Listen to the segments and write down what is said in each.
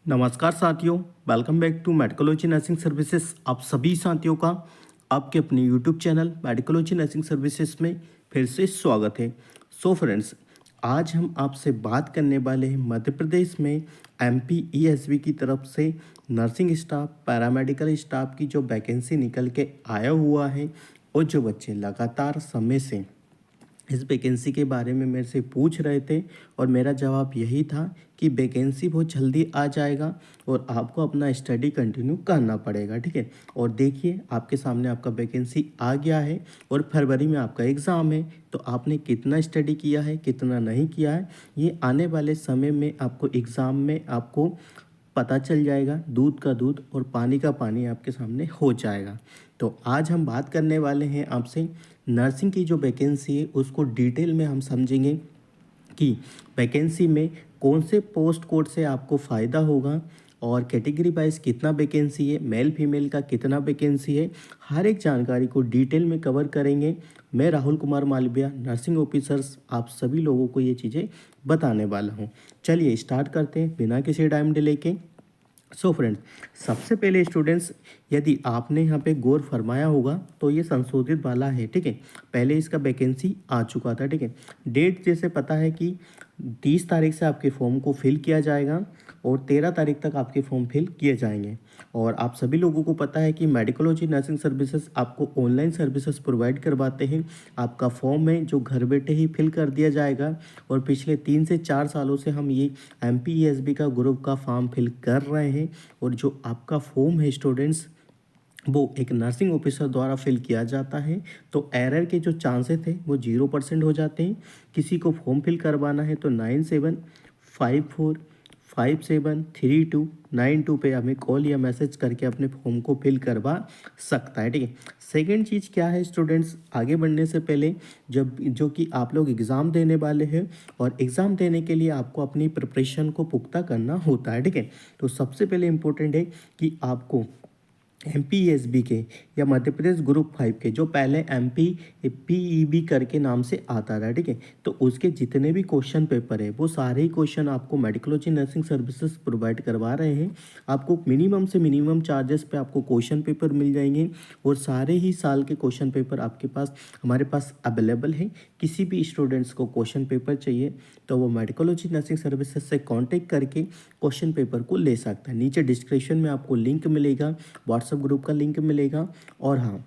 नमस्कार साथियों, welcome back to Medicology nursing services. आप सभी साथियों का आपके अपने YouTube channel Medicology nursing services में फिर से स्वागत है। सो फ्रेंड्स, आज हम आपसे बात करने वाले हैं मध्य प्रदेश में एमपीईएसबी की तरफ से नर्सिंग स्टाफ, पैरामेडिकल स्टाफ की जो वैकेंसी निकल के आया हुआ है और जो बच्चे लगातार समय से इस वैकेंसी के बारे में मेरे से पूछ रहे थे और मेरा जवाब यही था कि वैकेंसी बहुत जल्दी आ जाएगा और आपको अपना स्टडी कंटिन्यू करना पड़ेगा। ठीक है, और देखिए आपके सामने आपका वैकेंसी आ गया है और फरवरी में आपका एग्ज़ाम है। तो आपने कितना स्टडी किया है, कितना नहीं किया है, ये आने वाले समय में आपको एग्ज़ाम में आपको पता चल जाएगा। दूध का दूध और पानी का पानी आपके सामने हो जाएगा। तो आज हम बात करने वाले हैं आपसे नर्सिंग की जो वैकेंसी है उसको डिटेल में हम समझेंगे कि वैकेंसी में कौन से पोस्ट कोड से आपको फ़ायदा होगा और कैटेगरी वाइज कितना वैकेंसी है, मेल फीमेल का कितना वैकेंसी है, हर एक जानकारी को डिटेल में कवर करेंगे। मैं राहुल कुमार मालविया, नर्सिंग ऑफिसर्स, आप सभी लोगों को ये चीज़ें बताने वाला हूँ। चलिए स्टार्ट करते हैं बिना किसी टाइम डिले के। सो फ्रेंड्स, सबसे पहले स्टूडेंट्स, यदि आपने यहाँ पे गौर फरमाया होगा तो ये संशोधित वाला है। ठीक है, पहले इसका वैकेंसी आ चुका था। ठीक है, डेट जैसे पता है कि 30 तारीख से आपके फॉर्म को फिल किया जाएगा और 13 तारीख तक आपके फॉर्म फिल किए जाएंगे। और आप सभी लोगों को पता है कि मेडिकोलॉजी नर्सिंग सर्विसेज आपको ऑनलाइन सर्विसेज प्रोवाइड करवाते हैं। आपका फॉर्म है जो घर बैठे ही फिल कर दिया जाएगा और पिछले 3 से 4 सालों से हम ये एमपीईएसबी का ग्रुप का फॉर्म फिल कर रहे हैं। और जो आपका फॉर्म है स्टूडेंट्स, वो एक नर्सिंग ऑफिसर द्वारा फिल किया जाता है। तो एरर के जो चांसेस थे वो 0% हो जाते हैं। किसी को फॉर्म फिल करवाना है तो 9754573292 पे हमें कॉल या मैसेज करके अपने फॉर्म को फिल करवा सकता है। ठीक है, सेकेंड चीज़ क्या है स्टूडेंट्स, आगे बढ़ने से पहले जब जो कि आप लोग एग्ज़ाम देने वाले हैं और एग्ज़ाम देने के लिए आपको अपनी प्रिपरेशन को पुख्ता करना होता है। ठीक है, तो सबसे पहले इम्पोर्टेंट है कि आपको एमपीएसबी के या मध्य प्रदेश ग्रुप 5 के, जो पहले एमपी पीईबी करके नाम से आता था, ठीक है, तो उसके जितने भी क्वेश्चन पेपर है वो सारे ही क्वेश्चन आपको मेडिकोलॉजी नर्सिंग सर्विसेज प्रोवाइड करवा रहे हैं। आपको मिनिमम से मिनिमम चार्जेस पे आपको क्वेश्चन पेपर मिल जाएंगे और सारे ही साल के क्वेश्चन पेपर आपके पास हमारे पास अवेलेबल है। किसी भी स्टूडेंट्स को क्वेश्चन पेपर चाहिए तो वो मेडिकोलॉजी नर्सिंग सर्विसेज से कॉन्टेक्ट करके क्वेश्चन पेपर को ले सकता है। नीचे डिस्क्रिप्शन में आपको लिंक मिलेगा, व्हाट्सएप ग्रुप का लिंक मिलेगा। और हाँ,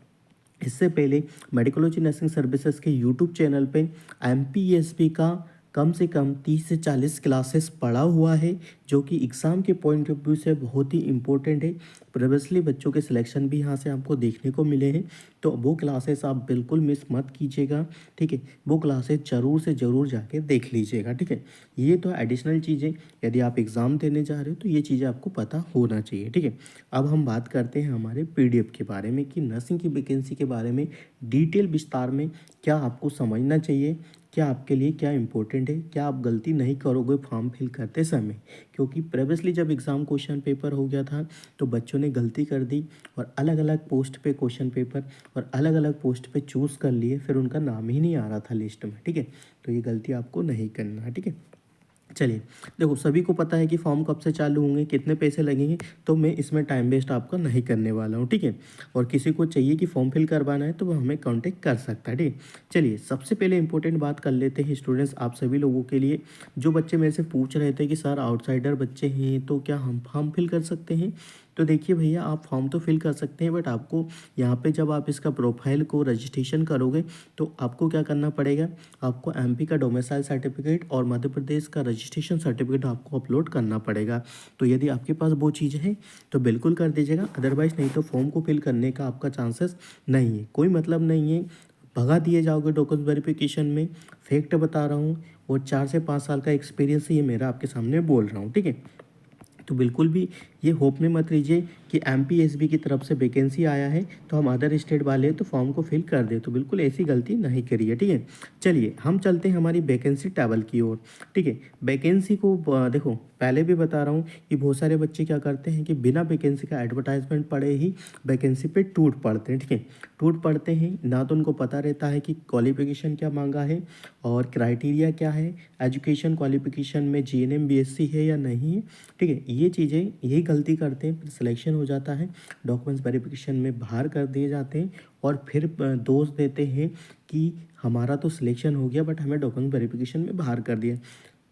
इससे पहले मेडिकोलॉजी नर्सिंग सर्विसेज के यूट्यूब चैनल पे एमपीएसबी का कम से कम 30 से 40 क्लासेस पढ़ा हुआ है, जो कि एग्ज़ाम के पॉइंट ऑफ व्यू से बहुत ही इम्पोर्टेंट है। प्रीवियसली बच्चों के सिलेक्शन भी यहाँ से आपको देखने को मिले हैं, तो वो क्लासेस आप बिल्कुल मिस मत कीजिएगा। ठीक है, वो क्लासेस ज़रूर से ज़रूर जाके देख लीजिएगा। ठीक है, ये तो एडिशनल चीज़ें, यदि आप एग्ज़ाम देने जा रहे हो तो ये चीज़ें आपको पता होना चाहिए। ठीक है, अब हम बात करते हैं हमारे पीडीएफ के बारे में कि नर्सिंग की वैकेंसी के बारे में डिटेल विस्तार में क्या आपको समझना चाहिए, क्या आपके लिए क्या इंपॉर्टेंट है, क्या आप गलती नहीं करोगे फॉर्म फिल करते समय। क्योंकि प्रीवियसली जब एग्ज़ाम क्वेश्चन पेपर हो गया था तो बच्चों ने गलती कर दी और अलग अलग पोस्ट पे क्वेश्चन पेपर और अलग अलग पोस्ट पे चूज़ कर लिए, फिर उनका नाम ही नहीं आ रहा था लिस्ट में। ठीक है, तो ये गलती आपको नहीं करना है। ठीक है, चलिए देखो, सभी को पता है कि फॉर्म कब से चालू होंगे, कितने पैसे लगेंगे, तो मैं इसमें टाइम वेस्ट आपका नहीं करने वाला हूँ। ठीक है, और किसी को चाहिए कि फॉर्म फिल करवाना है तो वो हमें कांटेक्ट कर सकता है। ठीक है, चलिए सबसे पहले इंपॉर्टेंट बात कर लेते हैं स्टूडेंट्स, आप सभी लोगों के लिए। जो बच्चे मेरे से पूछ रहे थे कि सर आउटसाइडर बच्चे हैं तो क्या हम फॉर्म फिल कर सकते हैं, तो देखिए भैया, आप फॉर्म तो फिल कर सकते हैं, बट आपको यहाँ पे जब आप इसका प्रोफाइल को रजिस्ट्रेशन करोगे तो आपको क्या करना पड़ेगा, आपको एमपी का डोमिसाइल सर्टिफिकेट और मध्य प्रदेश का रजिस्ट्रेशन सर्टिफिकेट आपको अपलोड करना पड़ेगा। तो यदि आपके पास वो चीज़ है तो बिल्कुल कर दीजिएगा, अदरवाइज़ नहीं तो फॉर्म को फिल करने का आपका चांसेस नहीं है, कोई मतलब नहीं है, भगा दिए जाओगे डॉक्यूमेंट वेरिफिकेशन में। फैक्ट बता रहा हूँ और 4 से 5 साल का एक्सपीरियंस ये मेरा आपके सामने बोल रहा हूँ। ठीक है, तो बिल्कुल भी ये होप में मत लीजिए कि एमपीएसबी की तरफ से वैकेंसी आया है तो हम अदर स्टेट वाले तो फॉर्म को फिल कर दे, तो बिल्कुल ऐसी गलती नहीं करिए, ठीक है। चलिए हम चलते हैं हमारी वैकेंसी टेबल की ओर, ठीक है। वैकेंसी को देखो पहले भी बता रहा हूँ कि बहुत सारे बच्चे क्या करते हैं कि बिना वैकेंसी का एडवर्टाइजमेंट पढ़े ही वैकेंसी पे टूट पड़ते हैं, ठीक है। टूट पड़ते हैं ना, तो उनको पता रहता है कि क्वालिफिकेशन क्या मांगा है और क्राइटेरिया क्या है, एजुकेशन क्वालिफिकेशन में जीएनएम बीएससी है या नहीं है, ठीक है। ये चीज़ें यही गलती करते हैं, फिर सिलेक्शन हो जाता है, डॉक्यूमेंट्स वेरिफिकेशन में बाहर कर दिए जाते हैं और फिर दोष देते हैं कि हमारा तो सिलेक्शन हो गया बट हमें डॉक्यूमेंट वेरिफिकेशन में बाहर कर दिया।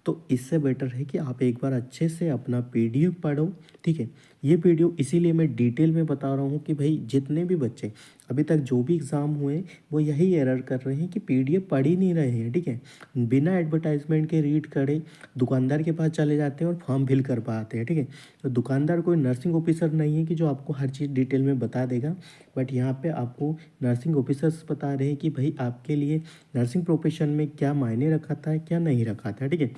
तो इससे बेटर है कि आप एक बार अच्छे से अपना पीडीएफ पढ़ो, ठीक है। ये वीडियो इसीलिए मैं डिटेल में बता रहा हूँ कि भाई जितने भी बच्चे अभी तक जो भी एग्ज़ाम हुए वो यही एरर कर रहे हैं कि पीडीएफ पढ़ ही नहीं रहे हैं, ठीक है। बिना एडवर्टाइजमेंट के रीड करे दुकानदार के पास चले जाते हैं और फॉर्म फिल कर पाते हैं, ठीक है। तो दुकानदार कोई नर्सिंग ऑफिसर नहीं है कि जो आपको हर चीज़ डिटेल में बता देगा, बट यहाँ पे आपको नर्सिंग ऑफिसर्स बता रहे हैं कि भाई आपके लिए नर्सिंग प्रोफेशन में क्या मायने रखा था क्या नहीं रखा था, ठीक है।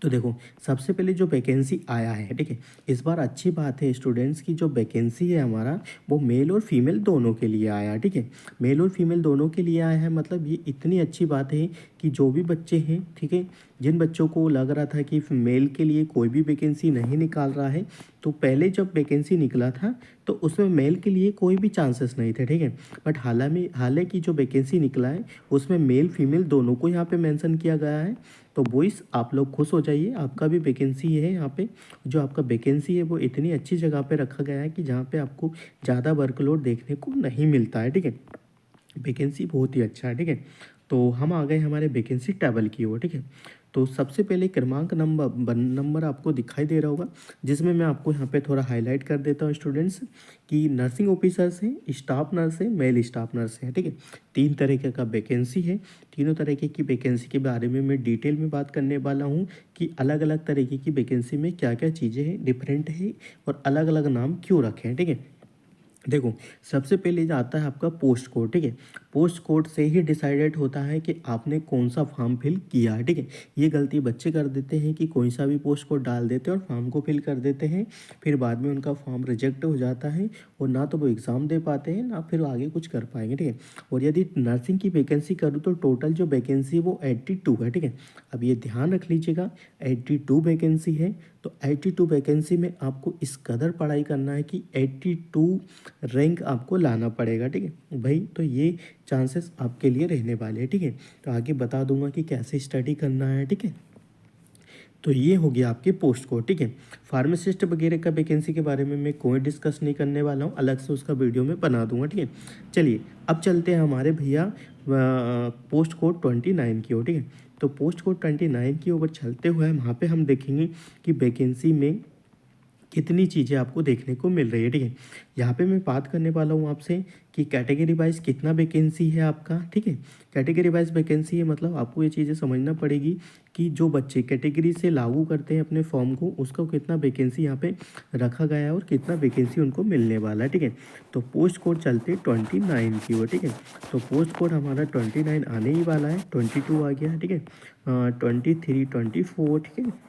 तो देखो सबसे पहले जो वैकेंसी आया है, ठीक है। इस बार अच्छी बात है स्टूडेंट्स की, जो वैकेंसी है हमारा वो मेल और फीमेल दोनों के लिए आया, ठीक है। मेल और फीमेल दोनों के लिए आया है, मतलब ये इतनी अच्छी बात है कि जो भी बच्चे हैं, ठीक है, जिन बच्चों को लग रहा था कि मेल के लिए कोई भी वैकेंसी नहीं निकाल रहा है, तो पहले जब वैकेंसी निकला था तो उसमें मेल के लिए कोई भी चांसेस नहीं थे, ठीक है। बट हालांकि जो वैकेंसी निकला है उसमें मेल फीमेल दोनों को यहाँ पे मेंशन किया गया है। तो बॉयज़ आप लोग खुश हो जाइए, आपका भी वैकेंसी है यहाँ पे। जो आपका वैकेंसी है वो इतनी अच्छी जगह पे रखा गया है कि जहाँ पे आपको ज़्यादा वर्कलोड देखने को नहीं मिलता है, ठीक है। वैकेंसी बहुत ही अच्छा है, ठीक है। तो हम आ गए हमारे वैकेंसी टेबल की ओर, ठीक है। तो सबसे पहले क्रमांक नंबर आपको दिखाई दे रहा होगा, जिसमें मैं आपको यहाँ पे थोड़ा हाईलाइट कर देता हूँ स्टूडेंट्स कि नर्सिंग ऑफिसर्स हैं, स्टाफ नर्स है, मेल स्टाफ नर्स है, ठीक है। 3 तरीके का वैकेंसी है। तीनों तरीके की वैकेंसी के बारे में मैं डिटेल में बात करने वाला हूँ कि अलग अलग तरीके की वैकेंसी में क्या क्या चीज़ें हैं, डिफरेंट है और अलग अलग नाम क्यों रखे हैं, ठीक है। देखो सबसे पहले जो आता है आपका पोस्ट कोड, ठीक है। पोस्ट कोड से ही डिसाइडेड होता है कि आपने कौन सा फॉर्म फिल किया है, ठीक है। ये गलती बच्चे कर देते हैं कि कोई सा भी पोस्ट कोड डाल देते हैं और फॉर्म को फिल कर देते हैं, फिर बाद में उनका फॉर्म रिजेक्ट हो जाता है और ना तो वो एग्ज़ाम दे पाते हैं ना फिर आगे कुछ कर पाएंगे, ठीक है। और यदि नर्सिंग की वैकेंसी करूँ तो टोटल जो वैकेंसी वो 82 है, ठीक है। अब ये ध्यान रख लीजिएगा 82 वैकेंसी है, तो 82 वैकेंसी में आपको इस कदर पढ़ाई करना है कि 82 रैंक आपको लाना पड़ेगा, ठीक है भाई। तो ये चांसेस आपके लिए रहने वाले हैं, ठीक है। तो आगे बता दूंगा कि कैसे स्टडी करना है, ठीक है। तो ये हो गया आपके पोस्ट कोड, ठीक है। फार्मासिस्ट वगैरह का वैकेंसी के बारे में मैं कोई डिस्कस नहीं करने वाला हूँ, अलग से उसका वीडियो में बना दूंगा, ठीक है। चलिए अब चलते हैं हमारे भैया पोस्ट कोड 29 की ओर, ठीक है। तो पोस्ट कोड 29 की ओर चलते हुए वहाँ पे हम देखेंगे कि वैकेंसी में कितनी चीज़ें आपको देखने को मिल रही है, ठीक है। यहाँ पे मैं बात करने वाला हूँ आपसे कि कैटेगरी वाइज कितना वैकेंसी है आपका, ठीक है। कैटेगरी वाइज वैकेंसी है मतलब आपको ये चीज़ें समझना पड़ेगी कि जो बच्चे कैटेगरी से लागू करते हैं अपने फॉर्म को उसका कितना वैकेंसी यहाँ पे रखा गया है और कितना वैकेंसी उनको मिलने वाला है, ठीक है। तो पोस्ट कोड चलते 29 की ओर, ठीक है। तो पोस्ट कोड हमारा 29 आने ही वाला है, 22 आ गया है, ठीक है। 23, 24, ठीक है।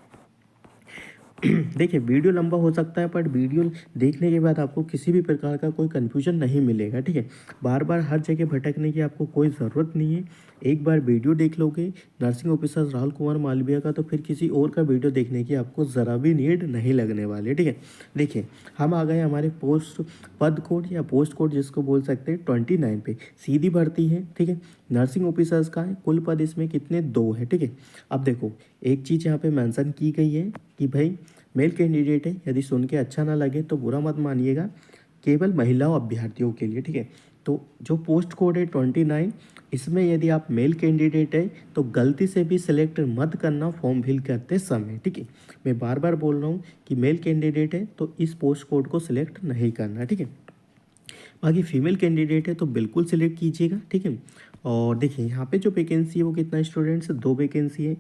देखिए वीडियो लंबा हो सकता है पर वीडियो देखने के बाद आपको किसी भी प्रकार का कोई कन्फ्यूजन नहीं मिलेगा, ठीक है। बार बार हर जगह भटकने की आपको कोई ज़रूरत नहीं है। एक बार वीडियो देख लोगे नर्सिंग ऑफिसर राहुल कुमार मालवीय का, तो फिर किसी और का वीडियो देखने की आपको ज़रा भी नीड नहीं लगने वाली है, ठीक है। देखिए हम आ गए हमारे पोस्ट पद कोड या पोस्ट कोड जिसको बोल सकते हैं 29 पे। सीधी भर्ती है, ठीक है। नर्सिंग ऑफिसर्स का है, कुल पद इसमें कितने 2 है, ठीक है। अब देखो एक चीज़ यहाँ पे मेंशन की गई है कि भाई मेल कैंडिडेट है, यदि सुन के अच्छा ना लगे तो बुरा मत मानिएगा, केवल महिलाओं अभ्यर्थियों के लिए, ठीक है। तो जो पोस्ट कोड है 29, इसमें यदि आप मेल कैंडिडेट है तो गलती से भी सिलेक्ट मत करना फॉर्म फिल करते समय, ठीक है। मैं बार बार बोल रहा हूँ कि मेल कैंडिडेट है तो इस पोस्ट कोड को सिलेक्ट नहीं करना, ठीक है। बाकी फीमेल कैंडिडेट है तो बिल्कुल सिलेक्ट कीजिएगा, ठीक है। और देखिए यहाँ पे जो वैकेंसी है वो कितना स्टूडेंट्स 2 वैकेंसी है।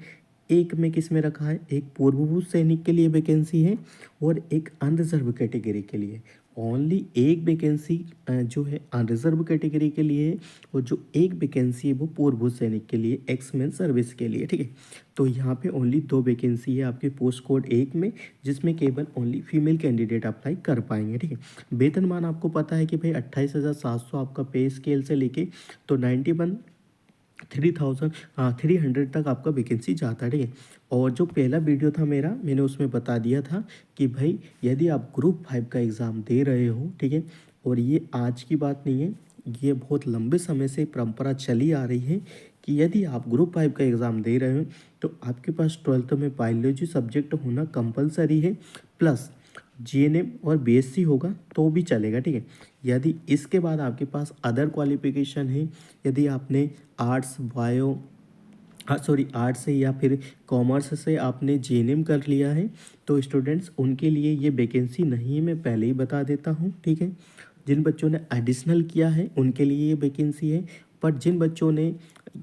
एक में किस में रखा है, एक पूर्वभूत सैनिक के लिए वैकेंसी है और एक अनरिजर्व कैटेगरी के लिए। ओनली एक वैकेंसी जो है अनरिजर्व कैटेगरी के लिए है, और जो एक वैकेंसी है वो पूर्व सैनिक के लिए, एक्समैन सर्विस के लिए, ठीक है। तो यहाँ पे ओनली 2 वैकेंसी है आपके पोस्ट कोड 1 में, जिसमें केवल ओनली फीमेल कैंडिडेट अप्लाई कर पाएंगे, ठीक है। वेतनमान आपको पता है कि भाई 28,700 आपका पे स्केल से लेके तो 3,300 तक आपका वैकेंसी जाता है, ठीक है। और जो पहला वीडियो था मेरा, मैंने उसमें बता दिया था कि भाई यदि आप ग्रुप 5 का एग्ज़ाम दे रहे हो, ठीक है, और ये आज की बात नहीं है, ये बहुत लंबे समय से परंपरा चली आ रही है कि यदि आप ग्रुप 5 का एग्ज़ाम दे रहे हो तो आपके पास 12th में बायोलॉजी सब्जेक्ट होना कंपलसरी है, प्लस जीएनएम और बीएससी होगा तो भी चलेगा, ठीक है। यदि इसके बाद आपके पास अदर क्वालिफिकेशन है, यदि आपने आर्ट्स बायो आर्ट्स से या फिर कॉमर्स से आपने जीएनएम कर लिया है, तो स्टूडेंट्स उनके लिए ये वैकेंसी नहीं है, मैं पहले ही बता देता हूँ, ठीक है। जिन बच्चों ने एडिशनल किया है उनके लिए ये वैकेंसी है, पर जिन बच्चों ने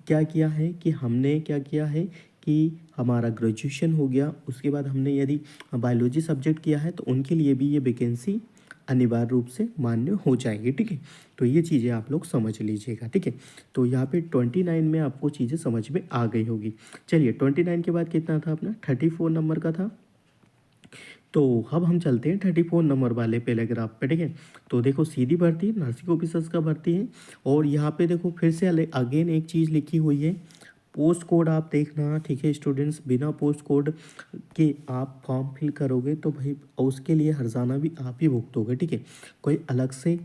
क्या किया है कि हमने क्या किया है कि हमारा ग्रेजुएशन हो गया, उसके बाद हमने यदि बायोलॉजी सब्जेक्ट किया है तो उनके लिए भी ये वैकेंसी अनिवार्य रूप से मान्य हो जाएगी, ठीक है। तो ये चीज़ें आप लोग समझ लीजिएगा, ठीक है। तो यहाँ पे 29 में आपको चीज़ें समझ में आ गई होगी। चलिए 29 के बाद कितना था अपना, 34 नंबर का था। तो अब हम चलते हैं 34 नंबर वाले पैराग्राफ पे, ठीक है। तो देखो सीधी भर्ती नर्सिंग ऑफिसर्स का भर्ती है, और यहाँ पे देखो फिर से अगेन एक चीज़ लिखी हुई है, पोस्ट कोड आप देखना, ठीक है स्टूडेंट्स। बिना पोस्ट कोड के आप फॉर्म फिल करोगे तो भाई उसके लिए हर्जाना भी आप ही भुगतोगे, ठीक है। कोई अलग से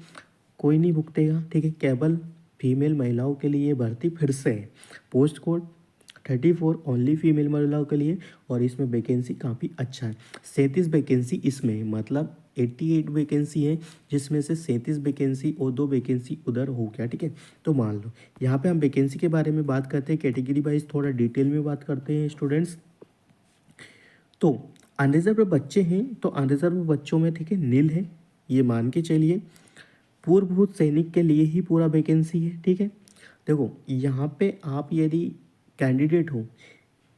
कोई नहीं भुगतेगा, ठीक है। केवल फीमेल महिलाओं के लिए ये भर्ती फिर से है। पोस्ट कोड 34 ओनली फीमेल महिलाओं के लिए, और इसमें वैकेंसी काफ़ी अच्छा है। 37 वैकेंसी इसमें है, मतलब 88 वैकेंसी है, जिसमें से 37 वैकेंसी और 2 वैकेंसी उधर हो गया, ठीक है। तो मान लो यहाँ पे हम वैकेंसी के बारे में बात करते हैं, कैटेगरी वाइज थोड़ा डिटेल में बात करते हैं स्टूडेंट्स। तो अनरिजर्व बच्चे हैं, तो अनरिजर्व बच्चों में, ठीक है, नील है, ये मान के चलिए। पूर्वभूत सैनिक के लिए ही पूरा वैकेंसी है, ठीक है। देखो यहाँ पे आप यदि कैंडिडेट हो,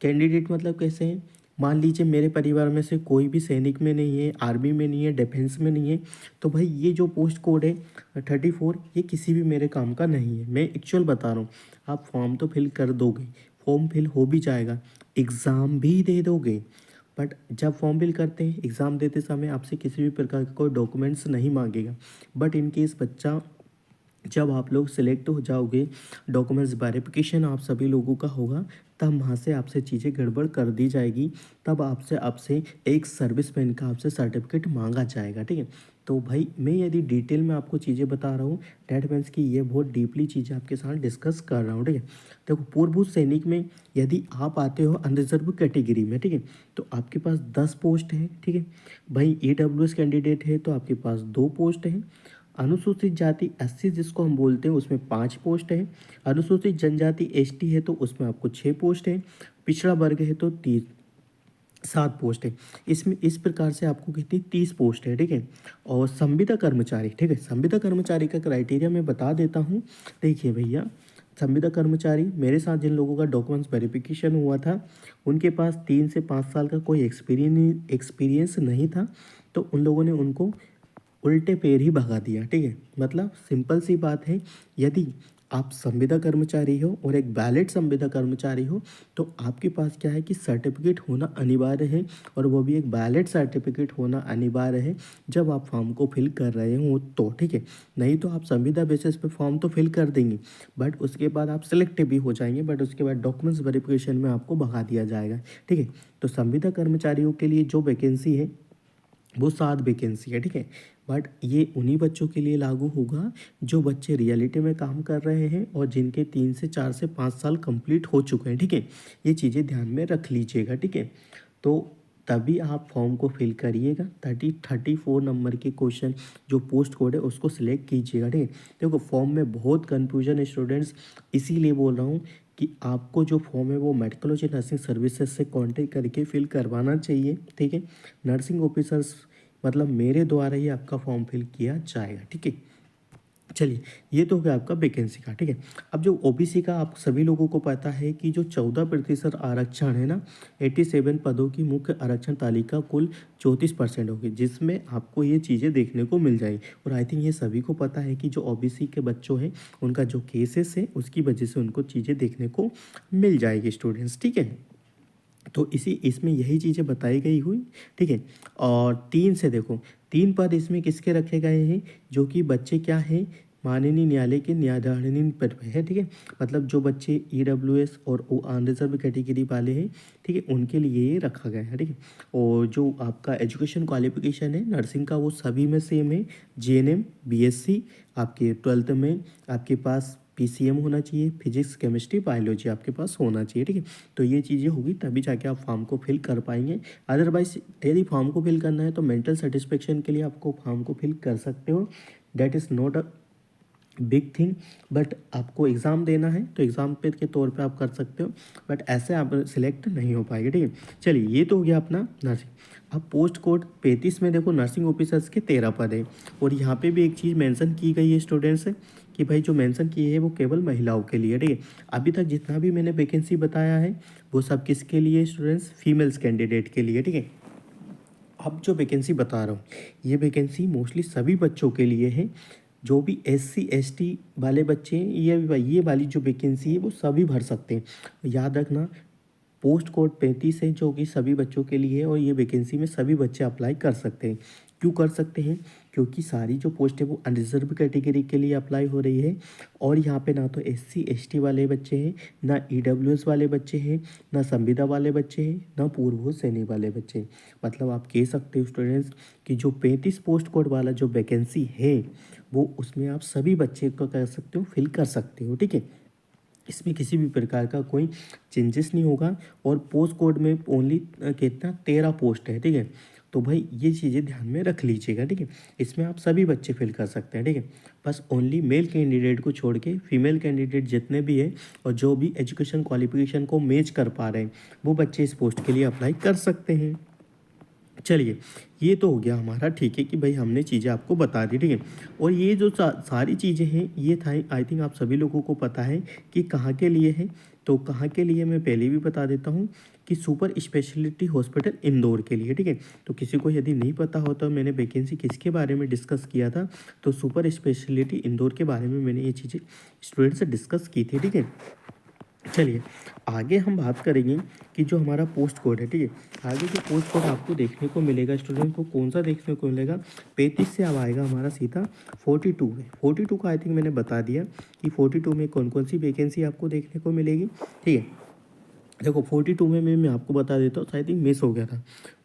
कैंडिडेट मतलब कैसे हैं, मान लीजिए मेरे परिवार में से कोई भी सैनिक में नहीं है, आर्मी में नहीं है, डिफेंस में नहीं है, तो भाई ये जो पोस्ट कोड है 34, ये किसी भी मेरे काम का नहीं है। मैं एक्चुअल बता रहा हूँ, आप फॉर्म तो फिल कर दोगे, फॉर्म फिल हो भी जाएगा, एग्ज़ाम भी दे दोगे, बट जब फॉर्म फिल करते हैं एग्ज़ाम देते समय आपसे किसी भी प्रकार का कोई डॉक्यूमेंट्स नहीं मांगेगा। बट इन केस बच्चा, जब आप लोग सिलेक्ट हो जाओगे, डॉक्यूमेंट्स वेरिफिकेशन आप सभी लोगों का होगा, तब वहाँ से आपसे चीज़ें गड़बड़ कर दी जाएगी, तब आपसे आपसे एक सर्विसमैन का आपसे सर्टिफिकेट मांगा जाएगा, ठीक है। तो भाई मैं यदि डिटेल में आपको चीज़ें बता रहा हूँ, डैट मीन्स कि ये बहुत डीपली चीज़ें आपके साथ डिस्कस कर रहा हूँ, ठीक है। देखो पूर्वभूत सैनिक में यदि आप आते हो अनरिजर्व कैटेगरी में, ठीक है, तो आपके पास 10 पोस्ट है, ठीक है। भाई EWS कैंडिडेट है तो आपके पास 2 पोस्ट है। अनुसूचित जाति SC जिसको हम बोलते हैं उसमें 5 पोस्ट है। अनुसूचित जनजाति ST है तो उसमें आपको 6 पोस्ट है। पिछड़ा वर्ग है तो 7 पोस्ट है। इसमें इस प्रकार से आपको कितनी 30 पोस्ट है, ठीक है। और संविदा कर्मचारी, ठीक है, संविदा कर्मचारी का क्राइटेरिया मैं बता देता हूँ। देखिए भैया, संविदा कर्मचारी मेरे साथ जिन लोगों का डॉक्यूमेंट्स वेरिफिकेशन हुआ था, उनके पास 3 से 5 साल का कोई एक्सपीरियंस नहीं था, तो उन लोगों ने उनको उल्टे पैर ही भगा दिया, ठीक है। मतलब सिंपल सी बात है, यदि आप संविदा कर्मचारी हो और एक वैलिड संविदा कर्मचारी हो, तो आपके पास क्या है कि सर्टिफिकेट होना अनिवार्य है, और वो भी एक वैलिड सर्टिफिकेट होना अनिवार्य है जब आप फॉर्म को फिल कर रहे हो तो, ठीक है। नहीं तो आप संविदा बेसिस पे फॉर्म तो फिल कर देंगे, बट उसके बाद आप सिलेक्ट भी हो जाएंगे, बट उसके बाद डॉक्यूमेंट्स वेरिफिकेशन में आपको भगा दिया जाएगा, ठीक है। तो संविदा कर्मचारियों के लिए जो वैकेंसी है वो 7 वैकेंसी है, ठीक है। बट ये उन्हीं बच्चों के लिए लागू होगा जो बच्चे रियलिटी में काम कर रहे हैं और जिनके 3 से 4 से 5 साल कंप्लीट हो चुके हैं, ठीक है। ये चीज़ें ध्यान में रख लीजिएगा, ठीक है। तो तभी आप फॉर्म को फिल करिएगा, 34 नंबर के क्वेश्चन जो पोस्ट कोड है उसको सिलेक्ट कीजिएगा, ठीक है। देखो फॉर्म में बहुत कन्फ्यूजन है स्टूडेंट्स, इसीलिए बोल रहा हूँ कि आपको जो फॉर्म है वो मेडिकलॉजी नर्सिंग सर्विसेज से कांटेक्ट करके फिल करवाना चाहिए, ठीक है। नर्सिंग ऑफिसर्स मतलब मेरे द्वारा ही आपका फॉर्म फिल किया जाएगा, ठीक है। चलिए, ये तो हो गया आपका वैकेंसी का, ठीक है। अब जो ओबीसी का आप सभी लोगों को पता है कि जो 14% आरक्षण है ना, 87 पदों की मुख्य आरक्षण तालिका कुल 34% होगी, जिसमें आपको ये चीज़ें देखने को मिल जाएगी। और आई थिंक ये सभी को पता है कि जो ओबीसी के बच्चों हैं, उनका जो केसेस है, उसकी वजह से उनको चीज़ें देखने को मिल जाएगी स्टूडेंट्स, ठीक है। तो इसी इसमें यही चीज़ें बताई गई हुई, ठीक है। और 3 से देखो, 3 पद इसमें किसके रखे गए हैं, जो कि बच्चे क्या हैं, माननीय न्यायालय के न्यायाधीन पद पे है, ठीक है। मतलब जो बच्चे ईडब्ल्यूएस और ओ अनरिजर्व कैटेगरी वाले हैं, ठीक है, उनके लिए ये रखा गया है, ठीक है। और जो आपका एजुकेशन क्वालिफिकेशन है नर्सिंग का, वो सभी में सेम है। जीएनएम, बीएससी, आपके 12th में आपके पास पीसीएम होना चाहिए, फिजिक्स केमिस्ट्री बायोलॉजी आपके पास होना चाहिए, ठीक है। तो ये चीज़ें होगी तभी जाके आप फॉर्म को फिल कर पाएंगे। अदरवाइज यदि फॉर्म को फिल करना है तो मेंटल सेटिस्फेक्शन के लिए आपको फॉर्म को फिल कर सकते हो, that is not a big thing. But आपको एग्ज़ाम देना है तो एग्ज़ाम पे के तौर पे आप कर सकते हो, बट ऐसे आप सिलेक्ट नहीं हो पाएंगे, ठीक है। चलिए, ये तो हो गया अपना नर्सिंग। अब पोस्ट कोड 35 में देखो नर्सिंग ऑफिसर्स के 13 पद है। और यहाँ पे भी एक चीज़ मेंशन की गई है स्टूडेंट्स कि भाई जो मेंशन की है वो केवल महिलाओं के लिए, ठीक है। अभी तक जितना भी मैंने वैकेंसी बताया है वो सब किसके लिए स्टूडेंट्स, फीमेल्स कैंडिडेट के लिए, ठीक है। अब जो वैकेंसी बता रहा हूँ, ये वैकेंसी मोस्टली सभी बच्चों के लिए है। जो भी एससी एसटी वाले बच्चे हैं, ये वाली जो वैकेंसी है वो सभी भर सकते हैं। याद रखना, पोस्ट कोड 35 है जो कि सभी बच्चों के लिए है, और ये वैकेंसी में सभी बच्चे अप्लाई कर सकते हैं। क्यों कर सकते हैं, क्योंकि सारी जो पोस्ट है वो अनरिजर्व कैटेगरी के लिए अप्लाई हो रही है। और यहाँ पे ना तो एससी एसटी वाले बच्चे हैं, ना ईडब्ल्यूएस वाले बच्चे हैं, ना संविदा वाले बच्चे हैं, ना पूर्व सैनिक वाले बच्चे हैं। मतलब आप कह सकते हो स्टूडेंट्स कि जो 35 पोस्ट कोड वाला जो वैकेंसी है वो उसमें आप सभी बच्चे को कह सकते हो फिल कर सकते हो, ठीक है। इसमें किसी भी प्रकार का कोई चेंजेस नहीं होगा। और पोस्ट कोड में ओनली कितना 13 पोस्ट है, ठीक है। तो भाई ये चीज़ें ध्यान में रख लीजिएगा, ठीक है। इसमें आप सभी बच्चे फिल कर सकते हैं, ठीक है। बस ओनली मेल कैंडिडेट को छोड़ के फीमेल कैंडिडेट जितने भी हैं और जो भी एजुकेशन क्वालिफिकेशन को मैच कर पा रहे हैं वो बच्चे इस पोस्ट के लिए अप्लाई कर सकते हैं। चलिए, ये तो हो गया हमारा, ठीक है, कि भाई हमने चीज़ें आपको बता दी, ठीक है। और ये जो सारी चीज़ें हैं ये था, आई थिंक आप सभी लोगों को पता है कि कहाँ के लिए है। तो कहाँ के लिए मैं पहले भी बता देता हूँ कि सुपर स्पेशलिटी हॉस्पिटल इंदौर के लिए, ठीक है। तो किसी को यदि नहीं पता हो तो मैंने वैकेंसी किसके बारे में डिस्कस किया था, तो सुपर स्पेशलिटी इंदौर के बारे में मैंने ये चीज़ें स्टूडेंट से डिस्कस की थी, ठीक है। चलिए, आगे हम बात करेंगे कि जो हमारा पोस्ट कोड है, ठीक है। आगे जो पोस्ट कोड आपको देखने को मिलेगा स्टूडेंट को, कौन सा देखने को मिलेगा, 35 से अब आएगा हमारा सीधा 42 में। 42 का आई थिंक मैंने बता दिया कि 42 में कौन कौन सी वैकेंसी आपको देखने को मिलेगी, ठीक है। देखो 42 में मैं आपको बता देता हूँ, आई थिंक मिस हो गया था।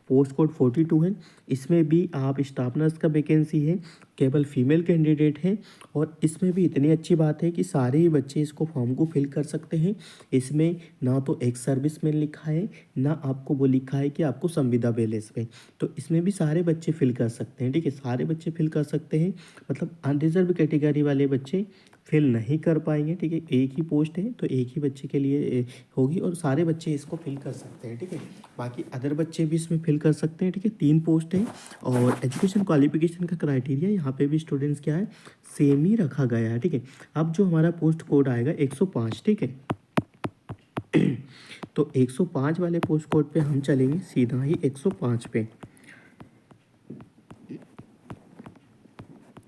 पोस्ट कोड 42 है, इसमें भी आप स्टाफ नर्स का वैकेंसी है, केवल फीमेल कैंडिडेट है। और इसमें भी इतनी अच्छी बात है कि सारे ही बच्चे इसको फॉर्म को फिल कर सकते हैं। इसमें ना तो एक सर्विसमैन लिखा है, ना आपको वो लिखा है कि आपको संविदा बेलेस पे। तो इसमें भी सारे बच्चे फिल कर सकते हैं, ठीक है। सारे बच्चे फिल कर सकते हैं, मतलब अनरिजर्व कैटेगरी वाले बच्चे फिल नहीं कर पाएंगे, ठीक है। एक ही पोस्ट है तो एक ही बच्चे के लिए होगी, और सारे बच्चे इसको फिल कर सकते हैं, ठीक है। बाकी अदर बच्चे भी इसमें फिल कर सकते हैं, ठीक है। 3 पोस्ट हैं। और एजुकेशन क्वालिफिकेशन का क्राइटेरिया यहाँ पे भी स्टूडेंट्स क्या है, सेम ही रखा गया है, ठीक है। अब जो हमारा पोस्ट कोड आएगा 105, ठीक है। तो 105 वाले पोस्ट कोड पे हम चलेंगे सीधा ही 105 पे।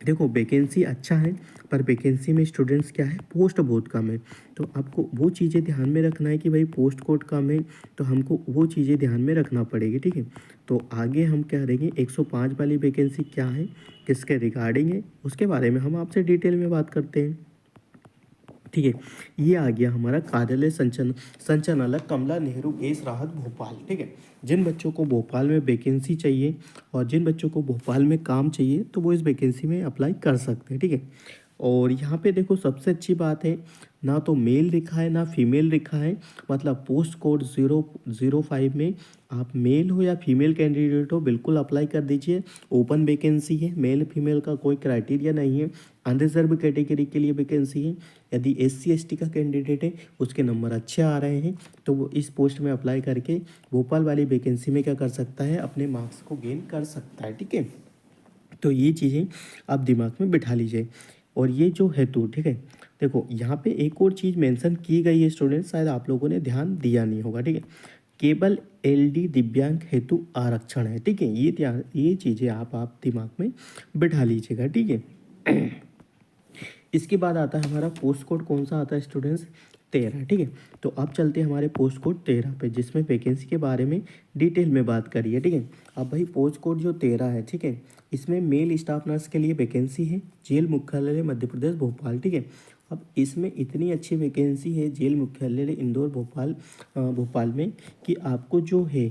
देखो वैकेंसी अच्छा है, पर वैकेंसी में स्टूडेंट्स क्या है, पोस्ट बहुत कम है। तो आपको वो चीज़ें ध्यान में रखना है कि भाई पोस्ट कोड कम है, तो हमको वो चीज़ें ध्यान में रखना पड़ेगी, ठीक है। तो आगे हम क्या करेंगे, 105 वाली वैकेंसी क्या है, किसके रिगार्डिंग है, उसके बारे में हम आपसे डिटेल में बात करते हैं, ठीक है। ये आ गया हमारा कार्यालय संचालक कमला नेहरू गैस राहत भोपाल, ठीक है। जिन बच्चों को भोपाल में वैकेंसी चाहिए और जिन बच्चों को भोपाल में काम चाहिए तो वो इस वैकेंसी में अप्लाई कर सकते हैं, ठीक है। और यहाँ पे देखो सबसे अच्छी बात है, ना तो मेल लिखा है ना फीमेल लिखा है। मतलब पोस्ट कोड 005 में आप मेल हो या फीमेल कैंडिडेट हो बिल्कुल अप्लाई कर दीजिए। ओपन वैकेंसी है, मेल फीमेल का कोई क्राइटेरिया नहीं है। अनरिजर्व कैटेगरी के लिए वैकेंसी है। यदि एससी एसटी का कैंडिडेट है, उसके नंबर अच्छे आ रहे हैं, तो वो इस पोस्ट में अप्लाई करके भोपाल वाली वैकेंसी में क्या कर सकता है, अपने मार्क्स को गेन कर सकता है, ठीक है। तो ये चीज़ें आप दिमाग में बिठा लीजिए। और ये जो हेतु, ठीक है, देखो यहाँ पे एक और चीज़ मेंशन की गई है स्टूडेंट्स, शायद आप लोगों ने ध्यान दिया नहीं होगा, ठीक है। केवल एलडी दिव्यांग हेतु आरक्षण है, ठीक है। ये चीज़ें आप दिमाग में बिठा लीजिएगा, ठीक है। इसके बाद आता है हमारा पोस्ट कोड, कौन सा आता है स्टूडेंट्स, 13, ठीक है। तो अब चलते हैं हमारे पोस्ट कोड 13 पे, जिसमें वैकेंसी के बारे में डिटेल में बात करिए, ठीक है। अब भाई पोस्ट कोड जो 13 है, ठीक है, इसमें मेल स्टाफ नर्स के लिए वैकेंसी है, जेल मुख्यालय मध्य प्रदेश भोपाल, ठीक है। अब इसमें इतनी अच्छी वैकेंसी है जेल मुख्यालय इंदौर भोपाल में, कि आपको जो है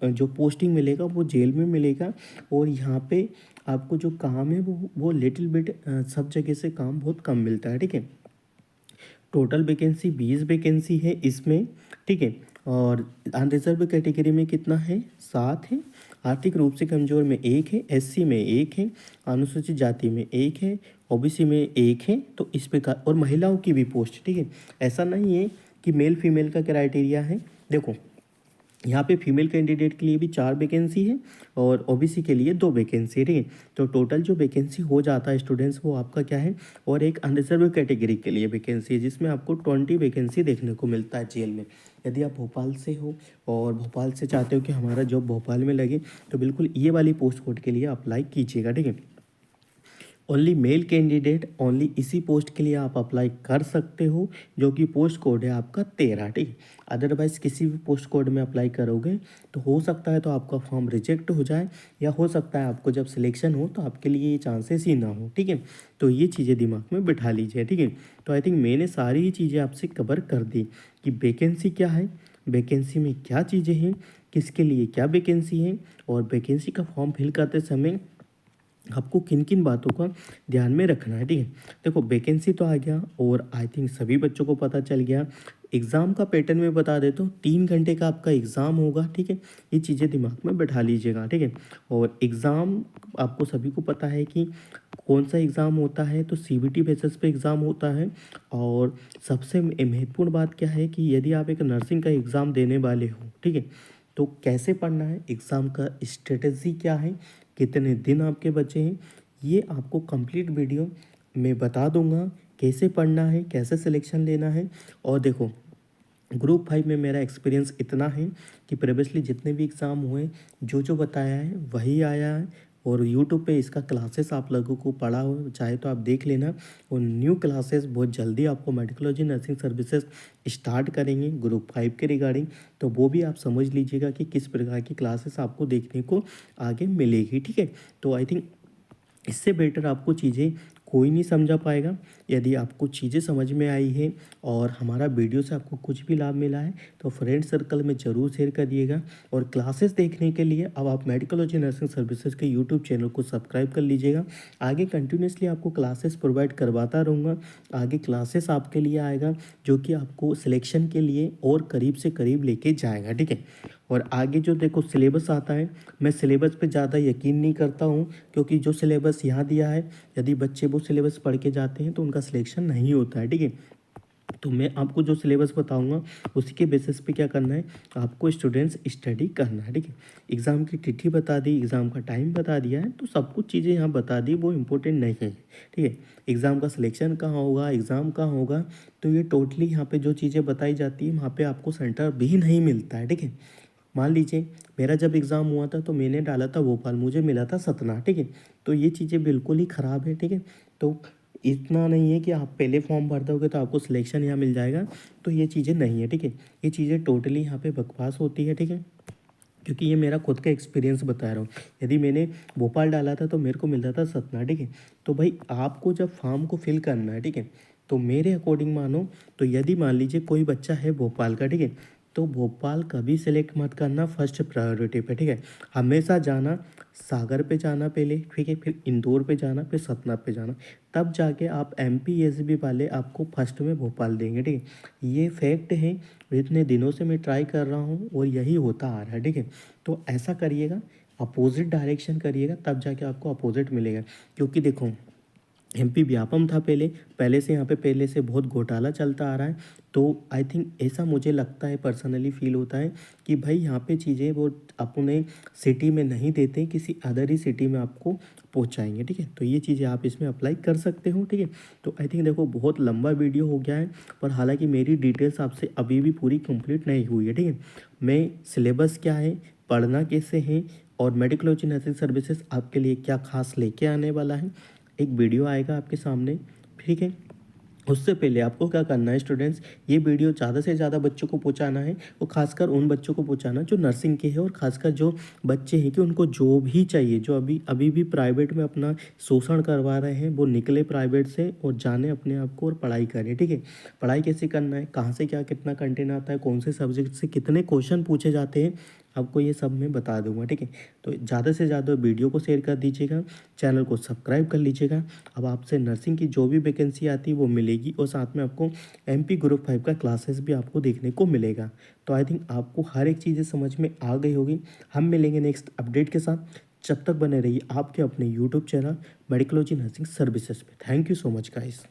जो पोस्टिंग मिलेगा वो जेल में मिलेगा। और यहाँ पे आपको जो काम है वो लिटिल बिट सब जगह से काम बहुत कम मिलता है, ठीक है। टोटल वैकेंसी 20 वैकेंसी है इसमें, ठीक है। और अनरिजर्व कैटेगरी में कितना है, 7 है। आर्थिक रूप से कमजोर में 1 है, एससी में 1 है, अनुसूचित जाति में 1 है, ओबीसी में 1 है। तो इस प्रकार, और महिलाओं की भी पोस्ट, ठीक है। ऐसा नहीं है कि मेल फीमेल का क्राइटेरिया है। देखो यहाँ पे फीमेल कैंडिडेट के लिए भी 4 वैकेंसी है और ओबीसी के लिए 2 वैकेंसी है, ठीक है। तो टोटल जो वैकेंसी हो जाता है स्टूडेंट्स, वो आपका क्या है, और एक अनरिजर्व कैटेगरी के लिए वैकेंसी है, जिसमें आपको 20 वैकेंसी देखने को मिलता है जेल में। यदि आप भोपाल से हो और भोपाल से चाहते हो कि हमारा जॉब भोपाल में लगे, तो बिल्कुल ये वाली पोस्ट कोड के लिए अप्लाई कीजिएगा, ठीक है। ओनली मेल कैंडिडेट, ओनली इसी पोस्ट के लिए आप अप्लाई कर सकते हो, जो कि पोस्ट कोड है आपका 13, ठीक है। अदरवाइज़ किसी भी पोस्ट कोड में अप्लाई करोगे तो हो सकता है तो आपका फॉर्म रिजेक्ट हो जाए, या हो सकता है आपको जब सिलेक्शन हो तो आपके लिए ये चांसेस ही ना हो, ठीक है। तो ये चीज़ें दिमाग में बिठा लीजिए, ठीक है। तो आई थिंक मैंने सारी ही चीज़ें आपसे कवर कर दी कि वैकेंसी क्या है, वैकेंसी में क्या चीज़ें हैं, किसके लिए क्या वैकेंसी है, और वैकेंसी का फॉर्म फिल करते समय आपको किन किन बातों का ध्यान में रखना है, ठीक है। देखो वैकेंसी तो आ गया, और आई थिंक सभी बच्चों को पता चल गया। एग्ज़ाम का पैटर्न में बता देता हूँ, 3 घंटे का आपका एग्ज़ाम होगा, ठीक है। ये चीज़ें दिमाग में बैठा लीजिएगा, ठीक है। और एग्ज़ाम आपको सभी को पता है कि कौन सा एग्ज़ाम होता है, तो सीबीटी बेसिस पे एग्ज़ाम होता है। और सबसे महत्वपूर्ण बात क्या है कि यदि आप एक नर्सिंग का एग्ज़ाम देने वाले हो, ठीक है, तो कैसे पढ़ना है, एग्ज़ाम का स्ट्रेटजी क्या है, कितने दिन आपके बचे हैं, ये आपको कंप्लीट वीडियो में बता दूंगा। कैसे पढ़ना है, कैसे सिलेक्शन लेना है। और देखो ग्रुप 5 में मेरा एक्सपीरियंस इतना है कि प्रीवियसली जितने भी एग्ज़ाम हुए, जो जो बताया है वही आया है। और यूट्यूब पे इसका क्लासेस आप लोगों को पढ़ा हो चाहे तो आप देख लेना। और न्यू क्लासेस बहुत जल्दी आपको मेडिकोलॉजी नर्सिंग सर्विसेज स्टार्ट करेंगे ग्रुप 5 के रिगार्डिंग। तो वो भी आप समझ लीजिएगा कि किस प्रकार की क्लासेस आपको देखने को आगे मिलेगी, ठीक है। तो आई थिंक इससे बेटर आपको चीज़ें कोई नहीं समझा पाएगा। यदि आपको चीज़ें समझ में आई है और हमारा वीडियो से आपको कुछ भी लाभ मिला है, तो फ्रेंड सर्कल में ज़रूर शेयर करिएगा। और क्लासेस देखने के लिए अब आप मेडिकोलॉजी नर्सिंग सर्विसेज के यूट्यूब चैनल को सब्सक्राइब कर लीजिएगा। आगे कंटिन्यूसली आपको क्लासेस प्रोवाइड करवाता रहूँगा। आगे क्लासेस आपके लिए आएगा जो कि आपको सिलेक्शन के लिए और करीब से करीब लेके जाएगा, ठीक है। और आगे जो देखो सिलेबस आता है, मैं सिलेबस पे ज़्यादा यकीन नहीं करता हूँ, क्योंकि जो सिलेबस यहाँ दिया है, यदि बच्चे वो सिलेबस पढ़ के जाते हैं तो उनका सिलेक्शन नहीं होता है, ठीक है। तो मैं आपको जो सिलेबस बताऊंगा उसी के बेसिस पे क्या करना है, आपको स्टूडेंट्स स्टडी करना है, ठीक है। एग्ज़ाम की तिथि बता दी, एग्ज़ाम का टाइम बता दिया है, तो सब कुछ चीज़ें यहाँ बता दी, वो इम्पोर्टेंट नहीं है, ठीक है। एग्ज़ाम का सिलेक्शन कहाँ होगा, एग्ज़ाम कहाँ होगा, तो ये टोटली यहाँ पे जो चीज़ें बताई जाती है वहाँ पे आपको सेंटर भी नहीं मिलता है, ठीक है। मान लीजिए मेरा जब एग्ज़ाम हुआ था तो मैंने डाला था भोपाल, मुझे मिला था सतना, ठीक है। तो ये चीज़ें बिल्कुल ही ख़राब है, ठीक है। तो इतना नहीं है कि आप पहले फॉर्म भर दोगे तो आपको सिलेक्शन यहाँ मिल जाएगा, तो ये चीज़ें नहीं है, ठीक है। ये चीज़ें टोटली यहाँ पे बकवास होती है, ठीक है। क्योंकि ये मेरा खुद का एक्सपीरियंस बता रहा हूँ। यदि मैंने भोपाल डाला था तो मेरे को मिलता था सतना, ठीक है। तो भाई आपको जब फॉर्म को फिल करना है, ठीक है, तो मेरे अकॉर्डिंग मानो, तो यदि मान लीजिए कोई बच्चा है भोपाल का, ठीक है, तो भोपाल कभी सेलेक्ट मत करना फर्स्ट प्रायोरिटी पे, ठीक है। हमेशा जाना सागर पे जाना पहले, ठीक है, फिर इंदौर पे जाना, फिर सतना पे जाना, तब जाके आप एमपीएसबी वाले आपको फर्स्ट में भोपाल देंगे, ठीक है। ये फैक्ट है, इतने दिनों से मैं ट्राई कर रहा हूँ और यही होता आ रहा है, ठीक है। तो ऐसा करिएगा, अपोजिट डायरेक्शन करिएगा, तब जाके आपको अपोजिट मिलेगा। क्योंकि देखो एमपी व्यापम था पहले, पहले से यहाँ पे पहले से बहुत घोटाला चलता आ रहा है। तो आई थिंक ऐसा मुझे लगता है, पर्सनली फ़ील होता है कि भाई यहाँ पे चीज़ें वो अपने सिटी में नहीं देते, किसी अदर ही सिटी में आपको पहुँचाएँगे, ठीक है? तो ये चीज़ें आप इसमें अप्लाई कर सकते हो, ठीक है? तो आई थिंक देखो बहुत लंबा वीडियो हो गया है, पर हालाँकि मेरी डिटेल्स आपसे अभी भी पूरी कंप्लीट नहीं हुई है, ठीक है? मैं सिलेबस क्या है, पढ़ना कैसे है और मेडिकोलॉजी नर्सिंग सर्विसेज आपके लिए क्या खास लेके आने वाला है, एक वीडियो आएगा आपके सामने, ठीक है? उससे पहले आपको क्या करना है स्टूडेंट्स, ये वीडियो ज़्यादा से ज़्यादा बच्चों को पहुंचाना है, और खासकर उन बच्चों को पहुंचाना जो नर्सिंग के हैं, और खासकर जो बच्चे हैं कि उनको जॉब ही चाहिए, जो अभी अभी भी प्राइवेट में अपना शोषण करवा रहे हैं, वो निकले प्राइवेट से और जाने अपने आप को और पढ़ाई करें, ठीक है? पढ़ाई कैसे करना है, कहाँ से क्या कितना कंटेंट आता है, कौन से सब्जेक्ट से कितने क्वेश्चन पूछे जाते हैं, आपको ये सब मैं बता दूंगा, ठीक है? तो ज़्यादा से ज़्यादा वीडियो को शेयर कर दीजिएगा, चैनल को सब्सक्राइब कर लीजिएगा। अब आपसे नर्सिंग की जो भी वैकेंसी आती है वो मिलेगी, और साथ में आपको एमपी ग्रुप 5 का क्लासेस भी आपको देखने को मिलेगा। तो आई थिंक आपको हर एक चीज़ें समझ में आ गई होगी। हम मिलेंगे नेक्स्ट अपडेट के साथ, जब तक बने रहिए आपके अपने YouTube channel Medicology nursing services पे। Thank you so much guys.